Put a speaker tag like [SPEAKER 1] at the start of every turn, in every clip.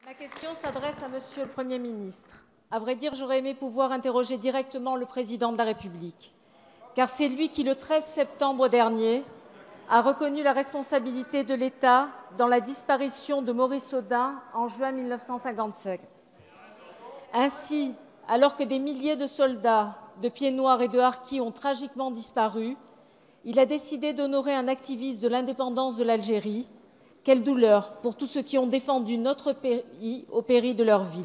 [SPEAKER 1] Ma question s'adresse à Monsieur le Premier ministre. À vrai dire, j'aurais aimé pouvoir interroger directement le Président de la République, car c'est lui qui, le 13 septembre dernier, a reconnu la responsabilité de l'État dans la disparition de Maurice Audin en juin 1957. Ainsi, alors que des milliers de soldats de Pied-Noir et de harkis ont tragiquement disparu, il a décidé d'honorer un activiste de l'indépendance de l'Algérie. Quelle douleur pour tous ceux qui ont défendu notre pays au péril de leur vie.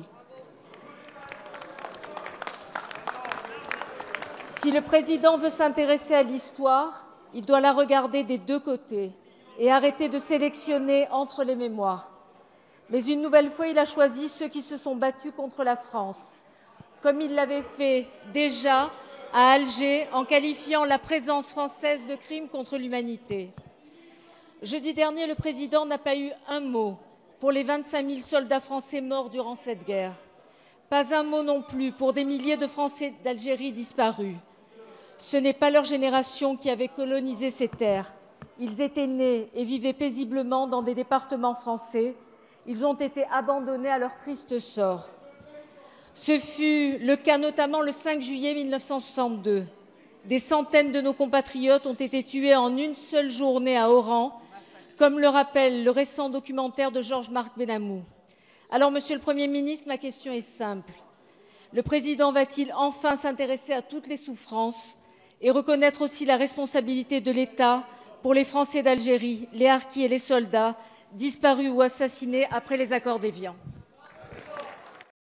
[SPEAKER 1] Si le président veut s'intéresser à l'histoire, il doit la regarder des deux côtés et arrêter de sélectionner entre les mémoires. Mais une nouvelle fois, il a choisi ceux qui se sont battus contre la France, comme il l'avait fait déjà à Alger en qualifiant la présence française de crime contre l'humanité. Jeudi dernier, le président n'a pas eu un mot pour les 25 000 soldats français morts durant cette guerre. Pas un mot non plus pour des milliers de Français d'Algérie disparus. Ce n'est pas leur génération qui avait colonisé ces terres. Ils étaient nés et vivaient paisiblement dans des départements français. Ils ont été abandonnés à leur triste sort. Ce fut le cas notamment le 5 juillet 1962. Des centaines de nos compatriotes ont été tués en une seule journée à Oran, comme le rappelle le récent documentaire de Georges-Marc Benamou. Alors, Monsieur le Premier ministre, ma question est simple. Le président va-t-il enfin s'intéresser à toutes les souffrances et reconnaître aussi la responsabilité de l'État pour les Français d'Algérie, les harkis et les soldats disparus ou assassinés après les accords d'Évian ?